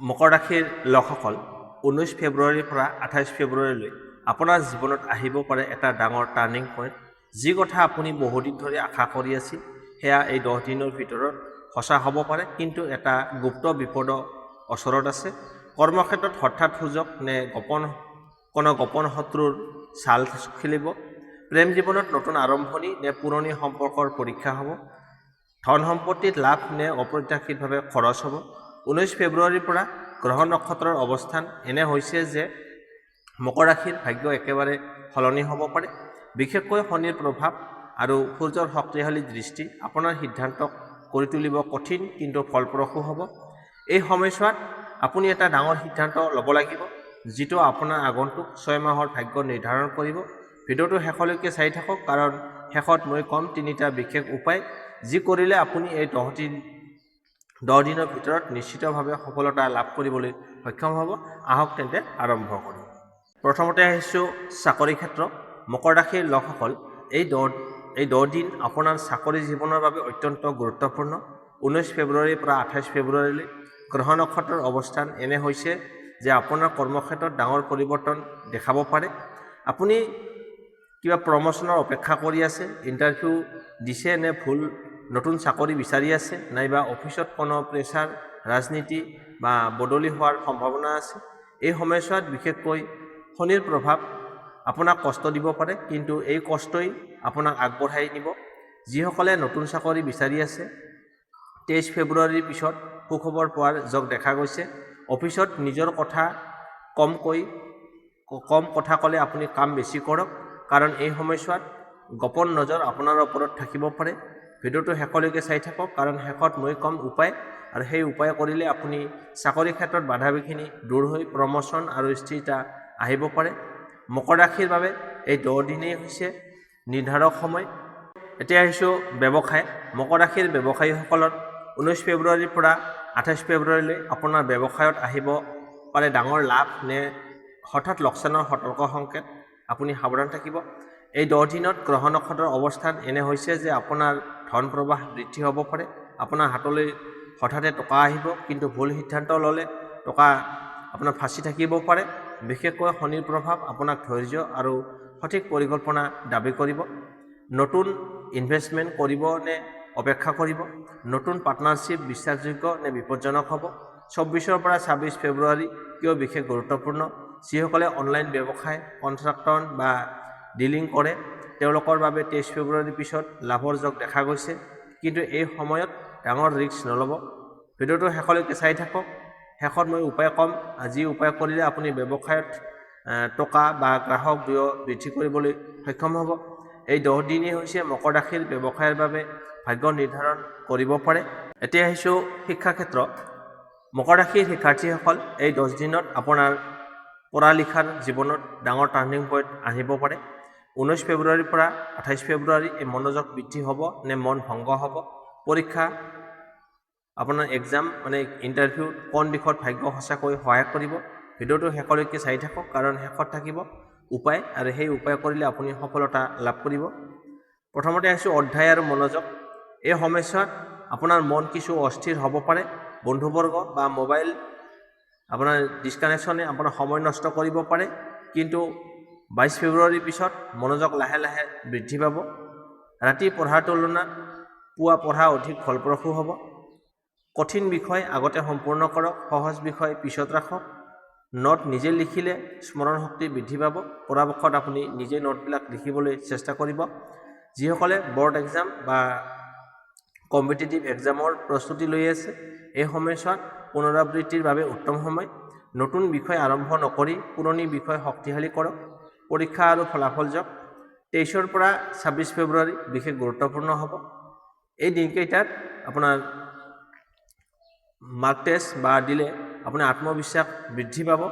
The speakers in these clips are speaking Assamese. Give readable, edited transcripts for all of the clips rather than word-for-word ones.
মকৰ ৰাশিৰ লোকসকল 19 ফেব্ৰুৱাৰীৰ পৰা 28 ফেব্ৰুৱাৰীলৈ আপোনাৰ জীৱনত আহিব পাৰে এটা ডাঙৰ টাৰ্ণিং পইণ্ট। যি কথা আপুনি বহুদিন ধৰি আশা কৰি আছিল সেয়া এই 10 দিনৰ ভিতৰত সঁচা হ'ব পাৰে, কিন্তু এটা গুপ্ত বিপদ ওচৰত আছে। কৰ্মক্ষেত্ৰত হঠাৎ সুযোগ নে কোনো গোপন শত্ৰুৰ চাল খেলিব। প্ৰেম জীৱনত নতুন আৰম্ভণি নে পুৰণি সম্পৰ্কৰ পৰীক্ষা হ'ব। ধন সম্পত্তিত লাভ নে অপ্ৰত্যাশিতভাৱে খৰচ হ'ব। 19 ফেব্ৰুৱাৰীৰ পৰা গ্ৰহ নক্ষত্ৰৰ অৱস্থান এনে হৈছে যে মকৰ ৰাশিৰ ভাগ্য একেবাৰে সলনি হ'ব পাৰে। বিশেষকৈ শনিৰ প্ৰভাৱ আৰু সূৰ্যৰ শক্তিশালী দৃষ্টি আপোনাৰ সিদ্ধান্তক কৰি তুলিব কঠিন কিন্তু ফলপ্ৰসূ হ'ব। এই সময়ছোৱাত আপুনি এটা ডাঙৰ সিদ্ধান্ত ল'ব লাগিব, যিটো আপোনাৰ আগন্তুক 6 মাহৰ ভাগ্য নিৰ্ধাৰণ কৰিব। ভিডিঅ'টো শেষলৈকে চাই থাকক, কাৰণ শেষত মই ক'ম 3টা বিশেষ উপায়, যি কৰিলে আপুনি এই 10 দিনৰ ভিতৰত নিশ্চিতভাৱে সফলতা লাভ কৰিবলৈ সক্ষম হ'ব। আহক তেন্তে আৰম্ভ কৰোঁ। প্ৰথমতে আহিছোঁ চাকৰি ক্ষেত্ৰ। মকৰ ৰাশিৰ লোকসকল এই 10 দিন আপোনাৰ চাকৰি জীৱনৰ বাবে অত্যন্ত গুৰুত্বপূৰ্ণ। 19 ফেব্ৰুৱাৰীৰ পৰা 28 ফেব্ৰুৱাৰীলৈ গ্ৰহ নক্ষত্ৰৰ অৱস্থান এনে হৈছে যে আপোনাৰ কৰ্মক্ষেত্ৰত ডাঙৰ পৰিৱৰ্তন দেখাব পাৰে। আপুনি কিবা প্ৰমোচনৰ অপেক্ষা কৰি আছে, ইণ্টাৰভিউ দিছে নে নতুন চাকৰি বিচাৰি আছে, নাইবা অফিচত কোনো প্ৰেছাৰ, ৰাজনীতি বা বদলি হোৱাৰ সম্ভাৱনা আছে। এই সময়ছোৱাত বিশেষকৈ শনিৰ প্ৰভাৱ আপোনাক কষ্ট দিব পাৰে, কিন্তু এই কষ্টই আপোনাক আগবঢ়াই নিব। যিসকলে নতুন চাকৰি বিচাৰি আছে, 23 ফেব্ৰুৱাৰীৰ পিছত সুখবৰ পোৱাৰ যোগ দেখা গৈছে। অফিচত নিজৰ কম কথা ক'লে আপুনি কাম বেছি কৰক, কাৰণ এই সময়ছোৱাত গোপন নজৰ আপোনাৰ ওপৰত থাকিব পাৰে। ভিডিঅ'টো শেষলৈকে চাই থাকক, কাৰণ শেষত মই ক'ম উপায়, আৰু সেই উপায় কৰিলে আপুনি চাকৰি ক্ষেত্ৰত বাধা বিঘিনি দূৰ হৈ প্ৰমোচন আৰু স্থিৰতা আহিব পাৰে। মকৰ ৰাশিৰ বাবে এই 10 দিনেই হৈছে নিৰ্ধাৰক সময়। এতিয়া আহিছোঁ ব্যৱসায়। মকৰ ৰাশিৰ ব্যৱসায়ীসকলৰ 19 ফেব্ৰুৱাৰীৰ পৰা 28 ফেব্ৰুৱাৰীলৈ আপোনাৰ ব্যৱসায়ত আহিব পাৰে ডাঙৰ লাভ নে হঠাৎ লোকচানৰ সতৰ্ক সংকেত। আপুনি সাৱধান থাকিব। এই 10 দিনত গ্ৰহ নক্ষত্ৰৰ অৱস্থান এনে হৈছে যে আপোনাৰ ধন প্ৰবাহ বৃদ্ধি হ'ব পাৰে। আপোনাৰ হাতলৈ হঠাতে টকা আহিব, কিন্তু ভুল সিদ্ধান্ত ল'লে টকা আপোনাৰ ফাঁচি থাকিব পাৰে। বিশেষকৈ শনিৰ প্ৰভাৱ আপোনাক ধৈৰ্য আৰু সঠিক পৰিকল্পনা দাবী কৰিব। নতুন ইনভেষ্টমেণ্ট কৰিব নে অপেক্ষা কৰিব। নতুন পাৰ্টনাৰশ্বিপ বিশ্বাসযোগ্য নে বিপদজনক হ'ব। 24 পৰা 26 ফেব্ৰুৱাৰী কিয় বিশেষ গুৰুত্বপূৰ্ণ। যিসকলে অনলাইন ব্যৱসায়, কণ্ট্ৰাক্টৰ বা ডিলিং কৰে, তেওঁলোকৰ বাবে 23 ফেব্ৰুৱাৰীৰ পিছত লাভৰ যোগ দেখা গৈছে, কিন্তু এই সময়ত ডাঙৰ ৰিস্ক নল'ব। ভিডিঅ'টো শেষলৈকে চাই থাকক। শেষত মই উপায় ক'ম, যি উপায় কৰিলে আপুনি ব্যৱসায়ত টকা বা গ্ৰাহক দুয়ো বৃদ্ধি কৰিবলৈ সক্ষম হ'ব। এই 10 দিনেই হৈছে মকৰ ৰাশিৰ ব্যৱসায়ৰ বাবে ভাগ্য নিৰ্ধাৰণ কৰিব পাৰে। এতিয়া আহিছোঁ শিক্ষা ক্ষেত্ৰ। মকৰ ৰাশিৰ শিক্ষাৰ্থীসকল এই 10 দিনত আপোনাৰ পঢ়া লিখাৰ জীৱনত ডাঙৰ টাৰ্ণিং পইণ্ট আহিব পাৰে। 19 ফেব্ৰুৱাৰীৰ পৰা 28 ফেব্ৰুৱাৰী এই মনোযোগ বৃদ্ধি হ'ব নে মন ভংগ হ'ব। পৰীক্ষা, আপোনাৰ এক্সাম ইণ্টাৰভিউ কোন দিশত ভাগ্য সঁচাকৈ সহায় কৰিব। ভিডিঅ'টো শেষলৈকে চাই থাকক, কাৰণ শেষত থাকিব উপায়, আৰু সেই উপায় কৰিলে আপুনি সফলতা লাভ কৰিব। প্ৰথমতে আহিছোঁ অধ্যায় আৰু মনোযোগ। এই সময়ছোৱাত আপোনাৰ মন কিছু অস্থিৰ হ'ব পাৰে। বন্ধুবৰ্গ বা মোবাইল আপোনাৰ ডিছকানেকশ্যনে আপোনাৰ সময় নষ্ট কৰিব পাৰে, কিন্তু 22 ফেব্ৰুৱাৰীৰ পিছত মনোযোগ লাহে লাহে বৃদ্ধি পাব। ৰাতি পঢ়াৰ তুলনাত পুৱা পঢ়া অধিক ফলপ্ৰসূ হ'ব। কঠিন বিষয় আগতে সম্পূৰ্ণ কৰক, সহজ বিষয় পিছত ৰাখক। নোট নিজে লিখিলে স্মৰণ শক্তি বৃদ্ধি পাব। পৰাপক্ষত আপুনি নিজে নোটবিলাক লিখিবলৈ চেষ্টা কৰিব। যিসকলে বৰ্ড এক্সাম বা কম্পিটিটিভ এক্সামৰ প্ৰস্তুতি লৈ আছে, এই সময়ছোৱাত পুনৰাবৃত্তিৰ বাবে উত্তম সময়। নতুন বিষয় আৰম্ভ নকৰি পুৰণি বিষয় শক্তিশালী কৰক। পৰীক্ষা আৰু ফলাফল যোগ 23 পৰা 26 ফেব্ৰুৱাৰী বিশেষ গুৰুত্বপূৰ্ণ হ'ব। এই দিনকেইটাত আপোনাৰ মাৰ্ক টেষ্ট বা দিলে আপোনাৰ আত্মবিশ্বাস বৃদ্ধি পাব।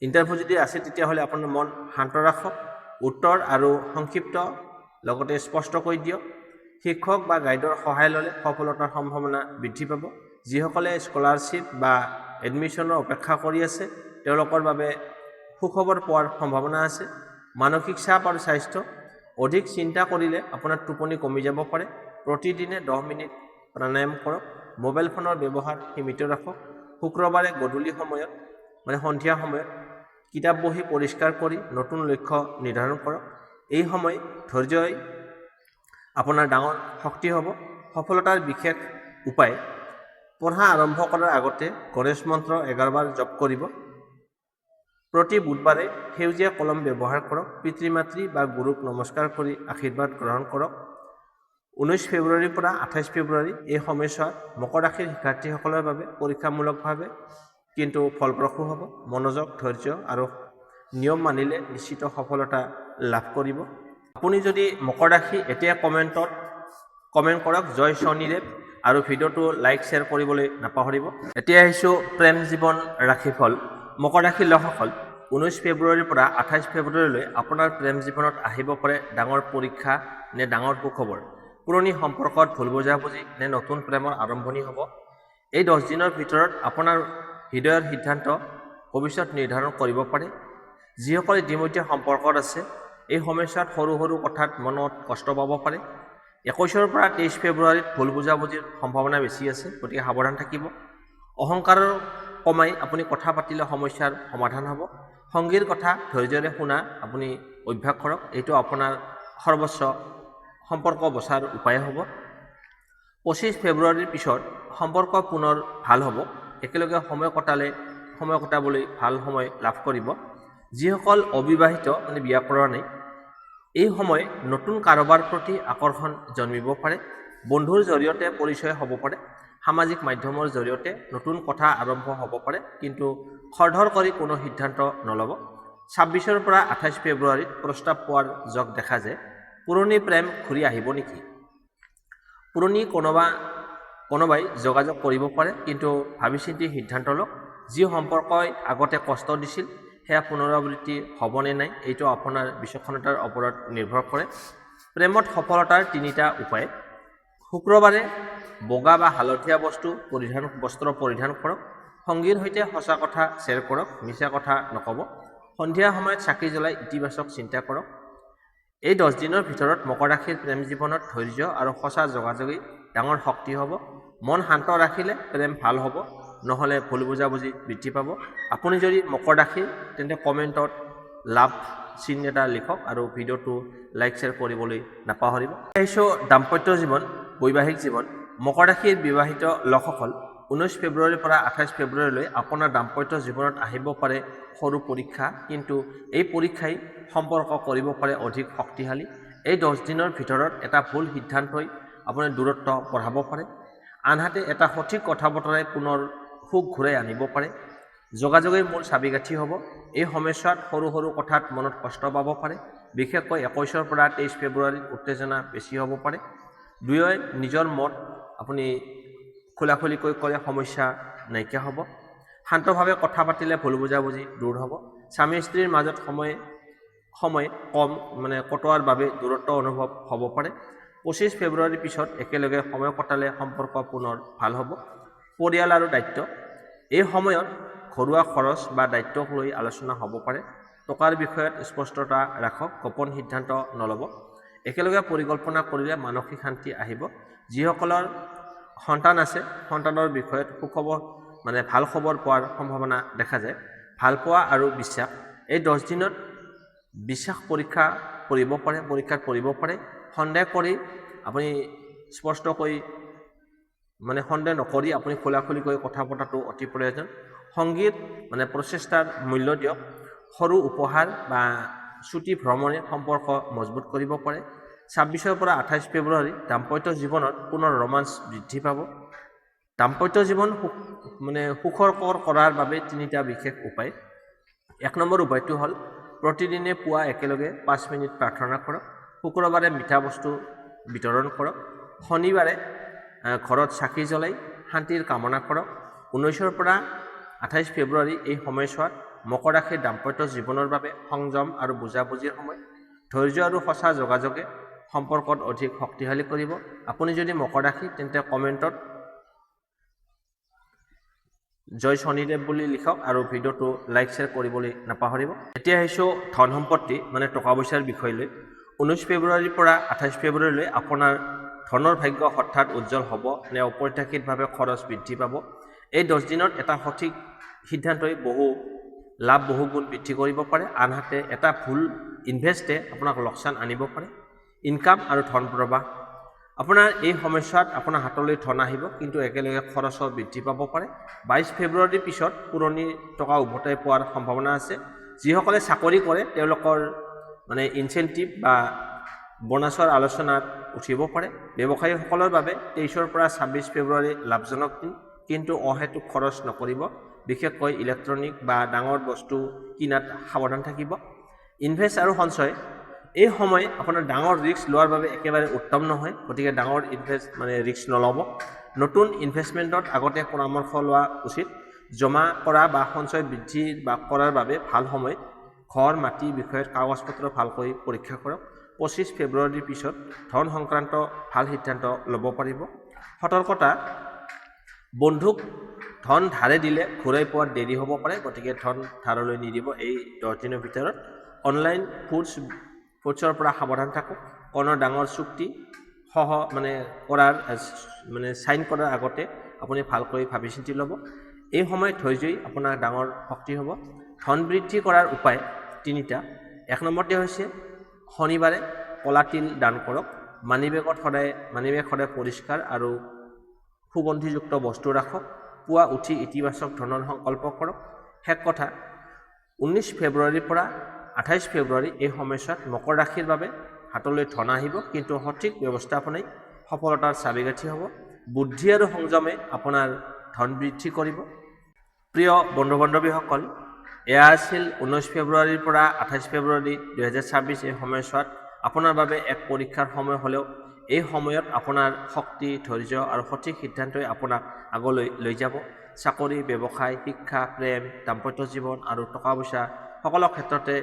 ইণ্টাৰভিউ যদি আছে, তেতিয়াহ'লে আপোনাৰ মন শান্ত ৰাখক। উত্তৰ আৰু সংক্ষিপ্ত লগতে স্পষ্টকৈ দিয়ক। শিক্ষক বা গাইডৰ সহায় ল'লে সফলতাৰ সম্ভাৱনা বৃদ্ধি পাব। যিসকলে স্কলাৰশ্বিপ বা এডমিশ্যনৰ অপেক্ষা কৰি আছে, তেওঁলোকৰ বাবে সুখবৰ পোৱাৰ সম্ভাৱনা আছে। মানসিক চাপ আৰু স্বাস্থ্য, অধিক চিন্তা কৰিলে আপোনাৰ টোপনি কমি যাব পাৰে। প্ৰতিদিনে 10 মিনিট প্ৰাণায়াম কৰক। মোবাইল ফোনৰ ব্যৱহাৰ সীমিত ৰাখক। শুক্ৰবাৰে গধূলি সময়ত সন্ধিয়া সময়ত কিতাপ বহি পৰিষ্কাৰ কৰি নতুন লক্ষ্য নিৰ্ধাৰণ কৰক। এই সময় ধৈৰ্যই আপোনাৰ ডাঙৰ শক্তি হ'ব। সফলতাৰ বিশেষ উপায়: পঢ়া আৰম্ভ কৰাৰ আগতে গণেশ মন্ত্ৰ 11 বাৰ জপ কৰিব। প্ৰতি বুধবাৰে সেউজীয়া কলম ব্যৱহাৰ কৰক। পিতৃ-মাতৃ বা গুৰুক নমস্কাৰ কৰি আশীৰ্বাদ গ্ৰহণ কৰক। 19 ফেব্ৰুৱাৰীৰ পৰা 28 ফেব্ৰুৱাৰী এই সময়ছোৱাত মকৰ ৰাশিৰ শিক্ষাৰ্থীসকলৰ বাবে পৰীক্ষামূলকভাৱে কিন্তু ফলপ্ৰসূ হ'ব। মনোযোগ, ধৈৰ্য আৰু নিয়ম মানিলে নিশ্চিত সফলতা লাভ কৰিব। আপুনি যদি মকৰ ৰাশি এতিয়া কমেণ্ট কৰক জয় শনিদেৱ আৰু ভিডিঅ'টো লাইক শ্বেয়াৰ কৰিবলৈ নাপাহৰিব। এতিয়া আহিছোঁ প্ৰেম জীৱন ৰাশিফল। মকৰ ৰাশিৰ লোকসকল, 19 ফেব্ৰুৱাৰীৰ পৰা 28 ফেব্ৰুৱাৰীলৈ আপোনাৰ প্ৰেম জীৱনত আহিব পাৰে ডাঙৰ পৰীক্ষা নে ডাঙৰ সুখবৰ। পুৰণি সম্পৰ্কত ভুল বুজাবুজি নে নতুন প্ৰেমৰ আৰম্ভণি হ'ব। এই 10 দিনৰ ভিতৰত আপোনাৰ হৃদয়ৰ সিদ্ধান্ত ভৱিষ্যত নিৰ্ধাৰণ কৰিব পাৰে। যিসকল ইতিমধ্যে সম্পৰ্কত আছে, এই সময়ছোৱাত সৰু সৰু কথাত মনত কষ্ট পাব পাৰে। 21 পৰা 23 ফেব্ৰুৱাৰীত ভুল বুজাবুজিৰ সম্ভাৱনা বেছি আছে, গতিকে সাৱধান থাকিব। অহংকাৰৰ কমাই আপুনি কথা পাতিলে সমস্যাৰ সমাধান হ'ব। সংগীৰ কথা ধৈৰ্য্যৰে শুনা আপুনি অভ্যাস কৰক। এইটো আপোনাৰ সৰ্বোচ্চ সম্পৰ্ক বচাৰ উপায় হ'ব। 25 ফেব্ৰুৱাৰীৰ পিছত সম্পৰ্ক পুনৰ ভাল হ'ব। একেলগে সময় কটাবলৈ ভাল সময় লাভ কৰিব। যিসকল অবিবাহিত বিয়া কৰা নাই, এই সময় নতুন কাৰোবাৰ প্ৰতি আকৰ্ষণ জন্মিব পাৰে। বন্ধুৰ জৰিয়তে পৰিচয় হ'ব পাৰে। সামাজিক মাধ্যমৰ জৰিয়তে নতুন কথা আৰম্ভ হ'ব পাৰে, কিন্তু খৰধৰ কৰি কোনো সিদ্ধান্ত নল'ব। 26 পৰা 28 ফেব্ৰুৱাৰীত প্ৰস্তাৱ পোৱাৰ যোগ দেখা যায়। পুৰণি প্ৰেম ঘূৰি আহিব নেকি? পুৰণি কোনোবাই যোগাযোগ কৰিব পাৰে, কিন্তু ভাবি চিন্তি সিদ্ধান্ত লওক। যি সম্পৰ্কই আগতে কষ্ট দিছিল সেয়া পুনৰাবৃত্তি হ'বনে নাই, এইটো আপোনাৰ বিচক্ষণতাৰ ওপৰত নিৰ্ভৰ কৰে। প্ৰেমত সফলতাৰ 3টা উপায়: শুক্ৰবাৰে বগা বা হালধীয়া বস্ত্ৰ পৰিধান কৰক। সংগীৰ সৈতে সঁচা কথা শ্বেয়াৰ কৰক, মিছা কথা নক'ব। সন্ধিয়া সময়ত চাকি জ্বলাই ইতিবাচক চিন্তা কৰক। এই 10 দিনৰ ভিতৰত মকৰ ৰাশিৰ প্ৰেম জীৱনত ধৈৰ্য আৰু সঁচা যোগাযোগেই ডাঙৰ শক্তি হ'ব। মন শান্ত ৰাখিলে প্ৰেম ভাল হ'ব, নহ'লে ভুল বুজাবুজি বৃদ্ধি পাব। আপুনি যদি মকৰ ৰাশি তেন্তে কমেণ্টত লাভ চিন এটা লিখক আৰু ভিডিঅ'টো লাইক শ্বেয়াৰ কৰিবলৈ নাপাহৰিব। আহিছোঁ দাম্পত্য জীৱন, বৈবাহিক জীৱন। মকৰ ৰাশিৰ বিবাহিত লোকসকল, 19 ফেব্ৰুৱাৰীৰ পৰা 28 ফেব্ৰুৱাৰীলৈ আপোনাৰ দাম্পত্য জীৱনত আহিব পাৰে সৰু পৰীক্ষা, কিন্তু এই পৰীক্ষাই সম্পৰ্ক কৰিব পাৰে অধিক শক্তিশালী। এই 10 দিনৰ ভিতৰত এটা ভুল সিদ্ধান্তই আপুনি দূৰত্ব বঢ়াব পাৰে। আনহাতে এটা সঠিক কথা বতৰাই পুনৰ সুখ ঘূৰাই আনিব পাৰে। যোগাযোগেই মূল চাবিকাঠি হ'ব। এই সময়ছোৱাত সৰু সৰু কথাত মনত কষ্ট পাব পাৰে। বিশেষকৈ 21 পৰা 23 ফেব্ৰুৱাৰীত উত্তেজনা বেছি হ'ব পাৰে। দুয়োৱে নিজৰ মত আপুনি খোলাখুলিকৈ ক'লে সমস্যা নাইকিয়া হ'ব। শান্তভাৱে কথা পাতিলে ভুল বুজাবুজি দূৰ হ'ব। স্বামী স্ত্ৰীৰ মাজত সময় কম কটোৱাৰ বাবে দূৰত্ব অনুভৱ হ'ব পাৰে। 25 ফেব্ৰুৱাৰীৰ পিছত একেলগে সময় কটালে সম্পৰ্ক পুনৰ ভাল হ'ব। পৰিয়াল আৰু দায়িত্ব, এই সময়ত ঘৰুৱা খৰচ বা দায়িত্বক লৈ আলোচনা হ'ব পাৰে। টকাৰ বিষয়ত স্পষ্টতা ৰাখক, গোপন সিদ্ধান্ত নল'ব। একেলগে পৰিকল্পনা কৰিলে মানসিক শান্তি আহিব। যিসকলৰ সন্তান আছে, সন্তানৰ বিষয়ত সুখবৰ ভাল খবৰ পোৱাৰ সম্ভাৱনা দেখা যায়। ভালপোৱা আৰু বিশ্বাস, এই 10 দিনত বিশ্বাস পৰীক্ষাত পৰিব পাৰে। সন্দেহ কৰি আপুনি স্পষ্টকৈ সন্দেহ নকৰি আপুনি খোলাখুলিকৈ কথা পতাটো অতি প্ৰয়োজন। সংগীত প্ৰচেষ্টাৰ মূল্য দিয়ক। সৰু উপহাৰ বা ছুটি ভ্ৰমণে সম্পৰ্ক মজবুত কৰিব পাৰে। 26 পৰা 28 ফেব্ৰুৱাৰী দাম্পত্য জীৱনত পুনৰ ৰোমাঞ্চ বৃদ্ধি পাব। দাম্পত্য জীৱন সুখকৰ কৰাৰ বাবে 3টা বিশেষ উপায়। 1 নম্বৰ উপায়টো হ'ল প্ৰতিদিনে পুৱা একেলগে 5 মিনিট প্ৰাৰ্থনা কৰক। শুক্ৰবাৰে মিঠা বস্তু বিতৰণ কৰক। শনিবাৰে ঘৰত চাকি জ্বলাই শান্তিৰ কামনা কৰক। 19 পৰা 28 ফেব্ৰুৱাৰী এই সময়ছোৱাত মকৰ ৰাশিৰ দাম্পত্য জীৱনৰ বাবে সংযম আৰু বুজাবুজিৰ সময়। ধৈৰ্য আৰু সঁচা যোগাযোগে সম্পৰ্কত অধিক শক্তিশালী কৰিব। আপুনি যদি মকৰ ৰাশি তেন্তে কমেণ্টত জয় শনিদেৱ বুলি লিখক আৰু ভিডিঅ'টো লাইক শ্বেয়াৰ কৰিবলৈ নাপাহৰিব। এতিয়া আহিছোঁ ধন সম্পত্তি টকা পইচাৰ বিষয়লৈ। 19 ফেব্ৰুৱাৰীৰ পৰা 28 ফেব্ৰুৱাৰীলৈ আপোনাৰ ধনৰ ভাগ্য হঠাৎ উজ্জ্বল হ'ব নে অপ্ৰত্যাশিতভাৱে খৰচ বৃদ্ধি পাব। এই 10 দিনত এটা সঠিক সিদ্ধান্তই লাভ বহু গুণ বৃদ্ধি কৰিব পাৰে। আনহাতে এটা ভুল ইনভেষ্টে আপোনাক লোকচান আনিব পাৰে। ইনকাম আৰু ধন প্ৰবাহ, আপোনাৰ এই সময়ছোৱাত আপোনাৰ হাতলৈ ধন আহিব, কিন্তু একেলগে খৰচো বৃদ্ধি পাব পাৰে। 22 ফেব্ৰুৱাৰীৰ পিছত পুৰণি টকা উভতাই পোৱাৰ সম্ভাৱনা আছে। যিসকলে চাকৰি কৰে তেওঁলোকৰ ইনচেণ্টিভ বা বোনাছৰ আলোচনাত উঠিব পাৰে। ব্যৱসায়ীসকলৰ বাবে 23 পৰা 26 ফেব্ৰুৱাৰী লাভজনক দিন, কিন্তু অহেতুক খৰচ নকৰিব। বিশেষকৈ ইলেক্ট্ৰনিক বা ডাঙৰ বস্তু কিনাত সাৱধান থাকিব। ইনভেষ্ট আৰু সঞ্চয়, এই সময় আপোনাৰ ডাঙৰ ৰিস্ক লোৱাৰ বাবে একেবাৰে উত্তম নহয়, গতিকে ডাঙৰ ৰিস্ক নল'ব। নতুন ইনভেষ্টমেণ্টত আগতে পৰামৰ্শ লোৱা উচিত। জমা কৰা বা সঞ্চয় বৃদ্ধি কৰাৰ বাবে ভাল সময়। ঘৰ মাটি বিষয়ত কাগজপত্ৰ ভালকৈ পৰীক্ষা কৰক। 25 ফেব্ৰুৱাৰীৰ পিছত ধন সংক্ৰান্ত ভাল সিদ্ধান্ত ল'ব পাৰিব। সতৰ্কতা, বন্ধুক ধন ধাৰে দিলে ঘূৰাই পোৱাত দেৰি হ'ব পাৰে, গতিকে ধন ধাৰলৈ নিদিব এই 10 দিনৰ ভিতৰত। অনলাইন ফুডছৰ পৰা সাৱধান থাকক। কোনো ডাঙৰ চুক্তি চাইন কৰাৰ আগতে আপুনি ভালকৈ ভাবি চিন্তি ল'ব। এই সময়ত ধৈৰ্যই আপোনাৰ ডাঙৰ শক্তি হ'ব। ধন বৃদ্ধি কৰাৰ উপায় 3টা। 1 নম্বৰতে হৈছে শনিবাৰে কলা তিল দান কৰক। মানিবেগ সদায় পৰিষ্কাৰ আৰু সুগন্ধিযুক্ত বস্তু ৰাখক। পুৱা উঠি ইতিবাচক ধনৰ সংকল্প কৰক। শেষ কথা, 19 ফেব্ৰুৱাৰীৰ পৰা 28 ফেব্ৰুৱাৰী এই সময়ছোৱাত মকৰ ৰাশিৰ বাবে হাতলৈ ধন আহিব, কিন্তু সঠিক ব্যৱস্থাপনাই সফলতাৰ চাবিকাঠি হ'ব। বুদ্ধি আৰু সংযমে আপোনাৰ ধন বৃদ্ধি কৰিব। প্ৰিয় বন্ধু বান্ধৱীসকল, এয়া আছিল 19 ফেব্ৰুৱাৰীৰ পৰা 28 ফেব্ৰুৱাৰী 2026 এই সময়ছোৱাত আপোনাৰ বাবে এক পৰীক্ষাৰ সময় হ'লেও এই সময়ত আপোনাৰ শক্তি, ধৈৰ্য আৰু সঠিক সিদ্ধান্তই আপোনাক আগলৈ লৈ যাব। চাকৰি, ব্যৱসায়, শিক্ষা, প্ৰেম, দাম্পত্য জীৱন আৰু টকা পইচা সকলো ক্ষেত্ৰতে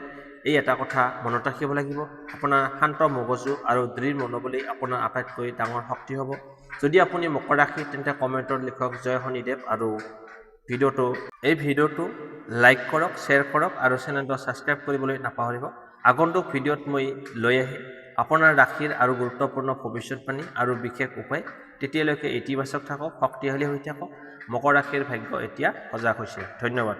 এই এটা কথা মনত ৰাখিব লাগিব, আপোনাৰ শান্ত মগজু আৰু দৃঢ় মনোবলেই আপোনাৰ আটাইতকৈ ডাঙৰ শক্তি হ'ব। যদি আপুনি মকৰ ৰাশি, তেন্তে কমেণ্টত লিখক জয় শনিদেৱ আৰু এই ভিডিঅ'টো লাইক কৰক, শ্বেয়াৰ কৰক আৰু চেনেলটো ছাবস্ক্ৰাইব কৰিবলৈ নাপাহৰিব। আগন্তুক ভিডিঅ'ত মই লৈ আহিম আপোনাৰ ৰাশিৰ আৰু গুৰুত্বপূৰ্ণ ভৱিষ্যতবাণী আৰু বিশেষ উপায়। তেতিয়ালৈকে ইতিবাচক থাকক, শক্তিশালী হৈ থাকক। মকৰ ৰাশিৰ ভাগ্য এতিয়া সজাগ হৈছে। ধন্যবাদ।